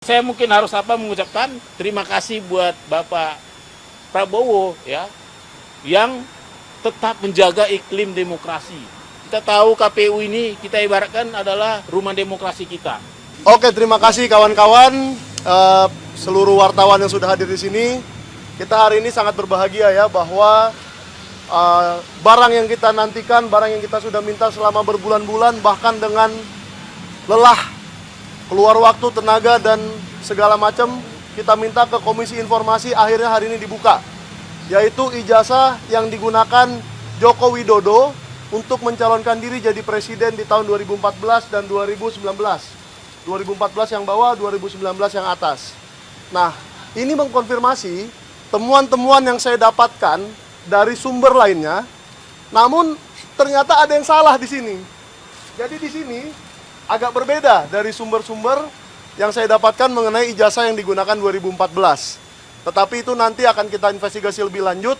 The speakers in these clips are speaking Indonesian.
Saya mungkin harus mengucapkan terima kasih buat Bapak Prabowo ya, yang tetap menjaga iklim demokrasi. Kita tahu KPU ini kita ibaratkan adalah rumah demokrasi kita. Oke, terima kasih kawan-kawan, seluruh wartawan yang sudah hadir di sini. Kita hari ini sangat berbahagia ya bahwa barang yang kita nantikan, barang yang kita sudah minta selama berbulan-bulan, bahkan dengan lelah, keluar waktu, tenaga, dan segala macam, kita minta ke Komisi Informasi, akhirnya hari ini dibuka, yaitu ijazah yang digunakan Joko Widodo untuk mencalonkan diri jadi presiden di tahun 2014 dan 2019. 2014 yang bawah, 2019 yang atas. Nah, ini mengkonfirmasi temuan-temuan yang saya dapatkan dari sumber lainnya, namun ternyata ada yang salah di sini. Jadi di sini agak berbeda dari sumber-sumber yang saya dapatkan mengenai ijazah yang digunakan 2014. Tetapi itu nanti akan kita investigasi lebih lanjut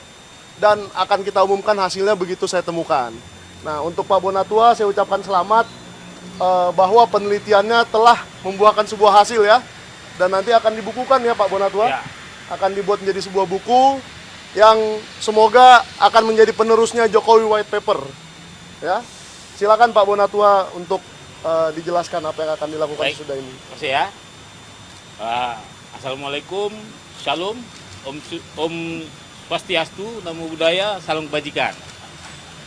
dan akan kita umumkan hasilnya begitu saya temukan. Nah, untuk Pak Bonatua saya ucapkan selamat bahwa penelitiannya telah membuahkan sebuah hasil ya. Dan nanti akan dibukukan ya Pak Bonatua. Ya. Akan dibuat menjadi sebuah buku yang semoga akan menjadi penerusnya Jokowi White Paper. Ya. Silakan Pak Bonatua untuk dijelaskan apa yang akan dilakukan Baik. sudah ini. Terima kasih ya. Assalamualaikum, Shalom, Om Swastiastu, Namo Buddhaya, Salam Kebajikan.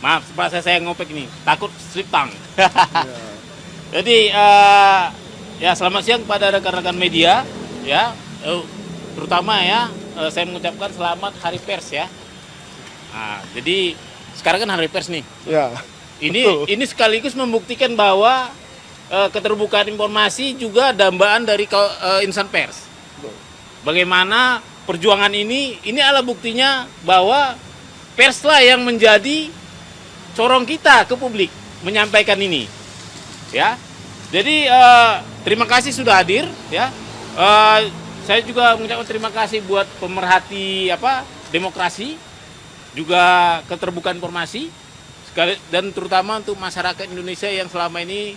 Maaf, sempat saya ngopek ini, takut slip tang. Jadi ya selamat siang pada rekan-rekan media ya, terutama ya saya mengucapkan selamat Hari Pers ya. Nah, jadi sekarang kan Hari Pers nih. Ya. Ini sekaligus membuktikan bahwa keterbukaan informasi juga dambaan dari insan pers. Bagaimana perjuangan ini adalah buktinya bahwa perslah yang menjadi corong kita ke publik menyampaikan ini. Ya. Jadi terima kasih sudah hadir ya. Saya juga mengucapkan terima kasih buat pemerhati demokrasi, juga keterbukaan informasi, dan terutama untuk masyarakat Indonesia yang selama ini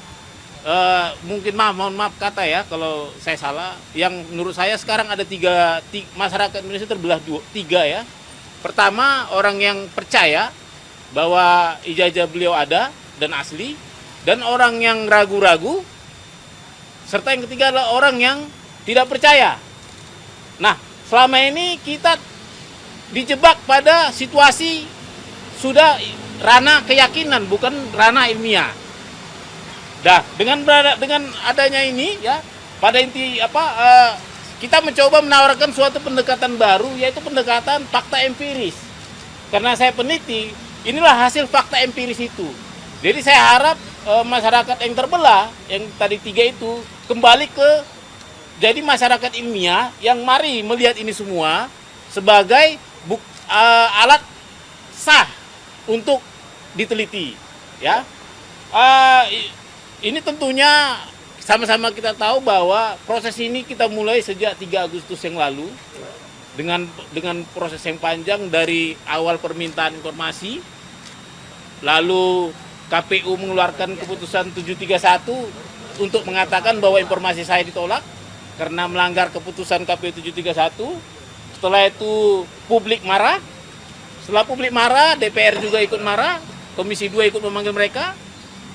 mungkin mohon maaf kata ya kalau saya salah. Yang menurut saya sekarang ada tiga masyarakat Indonesia terbelah tiga ya. Pertama, orang yang percaya bahwa ijazah beliau ada dan asli, dan orang yang ragu-ragu, serta yang ketiga adalah orang yang tidak percaya. Nah, selama ini kita dijebak pada situasi sudah ranah keyakinan, bukan ranah ilmiah. Dah, dengan adanya ini ya, pada inti kita mencoba menawarkan suatu pendekatan baru, yaitu pendekatan fakta empiris. Karena saya peneliti, inilah hasil fakta empiris itu. Jadi saya harap masyarakat yang terbelah, yang tadi tiga itu, kembali ke jadi masyarakat ilmiah yang mari melihat ini semua sebagai alat sah untuk diteliti ya. Ini tentunya sama-sama kita tahu bahwa proses ini kita mulai sejak 3 Agustus yang lalu dengan proses yang panjang dari awal permintaan informasi, lalu KPU mengeluarkan keputusan 731 untuk mengatakan bahwa informasi saya ditolak karena melanggar keputusan KPU 731. Setelah itu publik marah. Setelah publik marah, DPR juga ikut marah, Komisi 2 ikut memanggil mereka.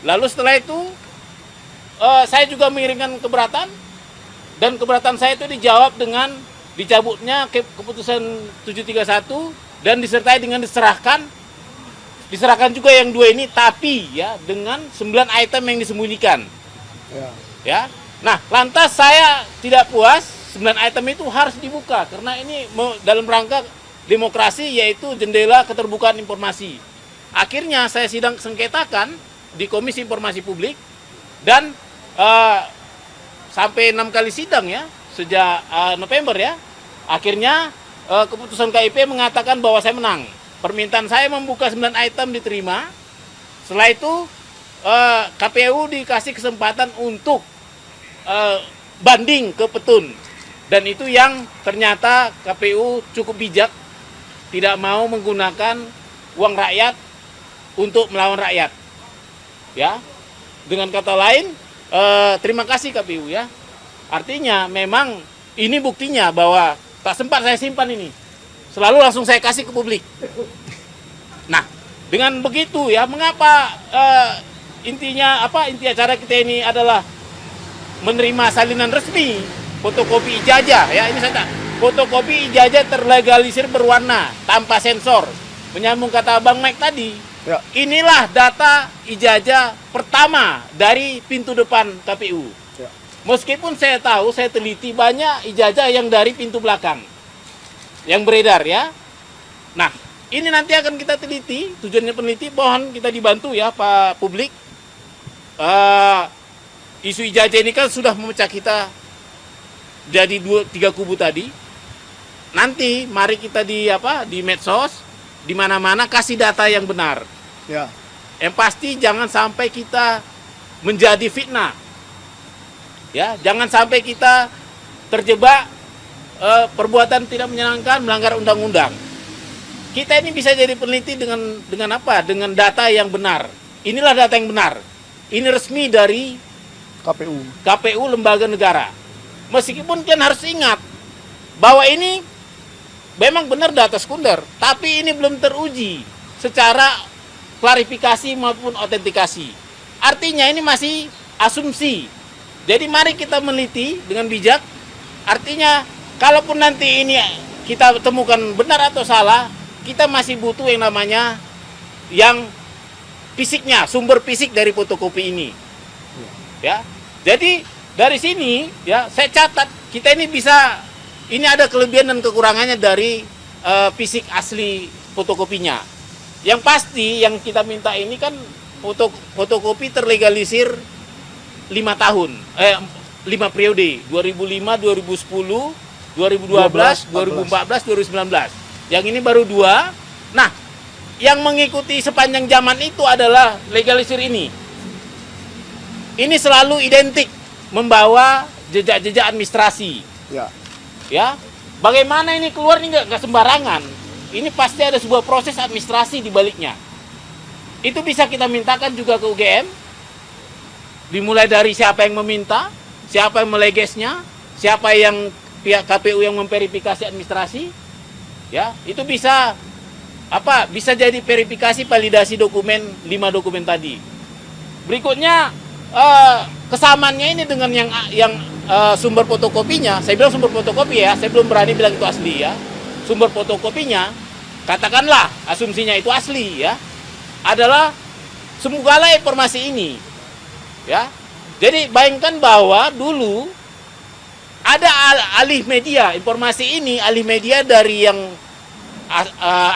Lalu setelah itu saya juga mengirimkan keberatan, dan keberatan saya itu dijawab dengan dicabutnya keputusan 731 dan disertai dengan diserahkan juga yang 2 ini, tapi ya dengan 9 item yang disembunyikan. Ya. Nah, lantas saya tidak puas, 9 item itu harus dibuka karena ini dalam rangka demokrasi, yaitu jendela keterbukaan informasi. Akhirnya saya sidang sengketakan di Komisi Informasi Publik dan sampai 6 kali sidang ya sejak November ya. Akhirnya keputusan KIP mengatakan bahwa saya menang. Permintaan saya membuka 9 item diterima. Setelah itu KPU dikasih kesempatan untuk banding ke petun. Dan itu yang ternyata KPU cukup bijak, tidak mau menggunakan uang rakyat untuk melawan rakyat. Ya. Dengan kata lain, terima kasih KPU ya. Artinya memang ini buktinya bahwa tak sempat saya simpan ini. Selalu langsung saya kasih ke publik. Nah, dengan begitu ya, mengapa inti acara kita ini adalah menerima salinan resmi fotokopi ijazah ya, ini saya fotokopi ijazah terlegalisir berwarna tanpa sensor. Menyambung kata Bang Mike tadi, Ya. inilah data ijazah pertama dari pintu depan KPU. Ya. Meskipun saya tahu, saya teliti banyak ijazah yang dari pintu belakang yang beredar ya. Nah, ini nanti akan kita teliti, tujuannya peneliti, mohon kita dibantu ya Pak publik. Isu ijazah ini kan sudah memecah kita jadi 2-3 kubu tadi. Nanti mari kita di medsos, di mana-mana kasih data yang benar. Ya. Yang pasti jangan sampai kita menjadi fitnah. Ya, jangan sampai kita terjebak perbuatan tidak menyenangkan, melanggar undang-undang. Kita ini bisa jadi peneliti dengan apa? Dengan data yang benar. Inilah data yang benar. Ini resmi dari KPU lembaga negara. Meskipun kan harus ingat bahwa ini memang benar data sekunder, tapi ini belum teruji secara klarifikasi maupun autentikasi. Artinya ini masih asumsi. Jadi mari kita meneliti dengan bijak. Artinya kalaupun nanti ini kita temukan benar atau salah, kita masih butuh yang namanya yang fisiknya, sumber fisik dari fotokopi ini. Ya. Jadi dari sini ya saya catat kita ini bisa, ini ada kelebihan dan kekurangannya dari fisik asli fotokopinya. Yang pasti yang kita minta ini kan fotokopi terlegalisir 5 tahun, 5 periode, 2005, 2010, 2012, 2014, 2019. Yang ini baru 2. Nah, yang mengikuti sepanjang zaman itu adalah legalisir ini. Ini selalu identik membawa jejak-jejak administrasi. Ya. Ya, bagaimana ini keluar ini nggak sembarangan. Ini pasti ada sebuah proses administrasi di baliknya. Itu bisa kita mintakan juga ke UGM. Dimulai dari siapa yang meminta, siapa yang melegesnya, siapa yang pihak KPU yang memverifikasi administrasi. Ya, itu bisa bisa jadi verifikasi validasi dokumen 5 dokumen tadi. Berikutnya kesamaannya ini dengan yang sumber fotokopinya. Saya bilang sumber fotokopi ya, saya belum berani bilang itu asli ya. Sumber fotokopinya, katakanlah asumsinya itu asli ya, adalah semogalah informasi ini ya. Jadi bayangkan bahwa dulu ada alih media, informasi ini alih media dari yang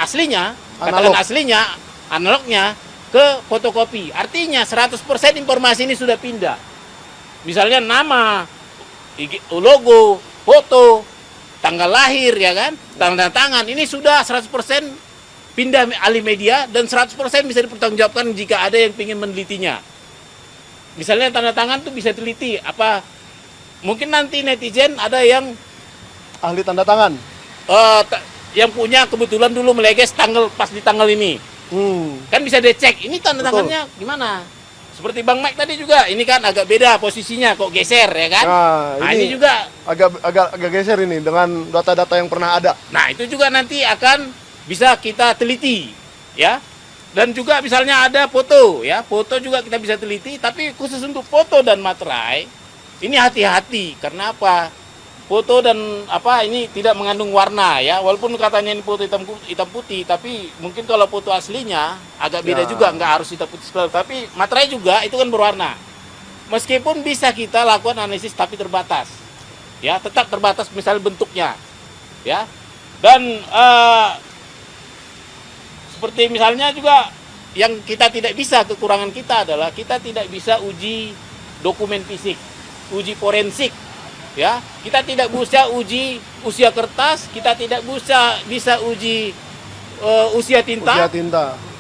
aslinya, katakan aslinya, analognya ke fotokopi. Artinya 100% informasi ini sudah pindah. Misalnya nama, logo, foto, tanggal lahir ya kan, tanda tangan, ini sudah 100% pindah alih media dan 100% bisa dipertanggungjawabkan jika ada yang ingin menelitinya. Misalnya tanda tangan tuh bisa teliti mungkin nanti netizen ada yang Ahli tanda tangan. yang punya kebetulan dulu meleges pas di tanggal ini. Kan bisa dicek ini tanda tangannya gimana. Seperti Bang Mike tadi juga, ini kan agak beda posisinya, kok geser ya kan. Nah ini juga agak geser ini dengan data-data yang pernah ada. Nah itu juga nanti akan bisa kita teliti ya. Dan juga misalnya ada foto ya, foto juga kita bisa teliti, tapi khusus untuk foto dan materai ini hati-hati. Karena apa? Foto dan ini tidak mengandung warna ya, walaupun katanya ini foto hitam putih, tapi mungkin kalau foto aslinya agak beda juga, nggak harus hitam putih sekali, tapi materai juga itu kan berwarna. Meskipun bisa kita lakukan analisis tapi terbatas ya, tetap terbatas misalnya bentuknya ya. Dan seperti misalnya juga yang kita tidak bisa, kekurangan kita adalah kita tidak bisa uji dokumen fisik, uji forensik. Ya, kita tidak bisa uji usia kertas, kita tidak bisa uji usia tinta.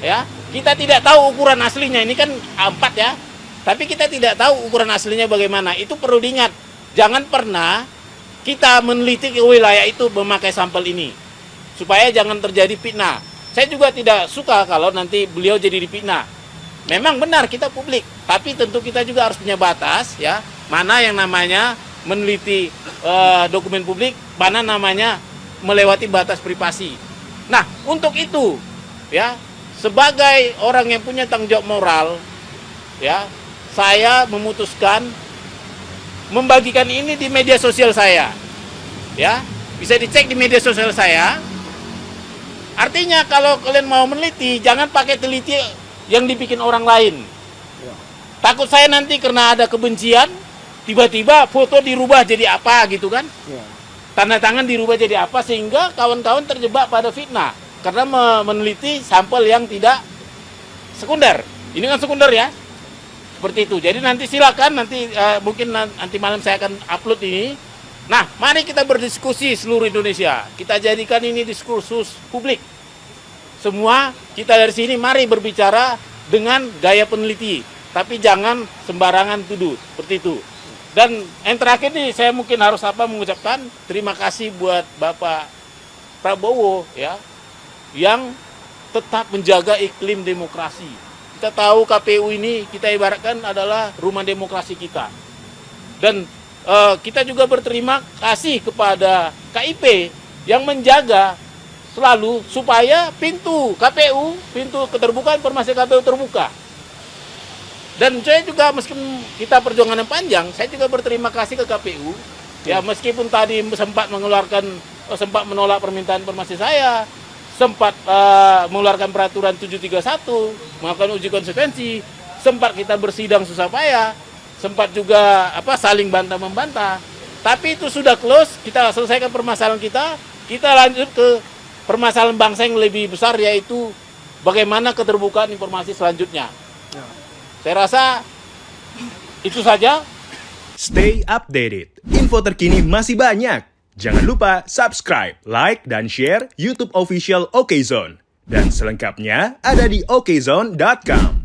Ya, kita tidak tahu ukuran aslinya. Ini kan A4 ya. Tapi kita tidak tahu ukuran aslinya bagaimana. Itu perlu diingat. Jangan pernah kita meneliti ke wilayah itu memakai sampel ini. Supaya jangan terjadi fitnah. Saya juga tidak suka kalau nanti beliau jadi difitnah. Memang benar kita publik, tapi tentu kita juga harus punya batas ya. Mana yang namanya meneliti dokumen publik, mana namanya melewati batas privasi. Nah, untuk itu, ya, sebagai orang yang punya tanggung jawab moral, ya, saya memutuskan membagikan ini di media sosial saya. Ya, bisa dicek di media sosial saya. Artinya kalau kalian mau meneliti, jangan pakai teliti yang dibikin orang lain. Takut saya nanti karena ada kebencian, tiba-tiba foto dirubah jadi apa gitu kan? Tanda tangan dirubah jadi apa sehingga kawan-kawan terjebak pada fitnah karena meneliti sampel yang tidak sekunder. Ini kan sekunder ya, seperti itu. Jadi nanti silakan nanti mungkin nanti malam saya akan upload ini. Nah, mari kita berdiskusi seluruh Indonesia. Kita jadikan ini diskursus publik. Semua kita dari sini mari berbicara dengan gaya peneliti, tapi jangan sembarangan tuduh seperti itu. Dan yang terakhir nih saya mungkin harus mengucapkan terima kasih buat Bapak Prabowo ya yang tetap menjaga iklim demokrasi. Kita tahu KPU ini kita ibaratkan adalah rumah demokrasi kita. Dan kita juga berterima kasih kepada KIP yang menjaga selalu supaya pintu KPU, pintu keterbukaan informasi KPU terbuka. Dan saya juga meskipun kita perjuangan yang panjang, saya juga berterima kasih ke KPU. Ya meskipun tadi sempat menolak permintaan informasi saya, sempat mengeluarkan peraturan 731, melakukan uji konsekuensi, sempat kita bersidang susah payah, sempat juga saling bantah-membantah. Tapi itu sudah close, kita selesaikan permasalahan kita lanjut ke permasalahan bangsa yang lebih besar yaitu bagaimana keterbukaan informasi selanjutnya. Saya rasa itu saja. Stay updated. Info terkini masih banyak. Jangan lupa subscribe, like, dan share YouTube official OKZone. Dan selengkapnya ada di okezone.com.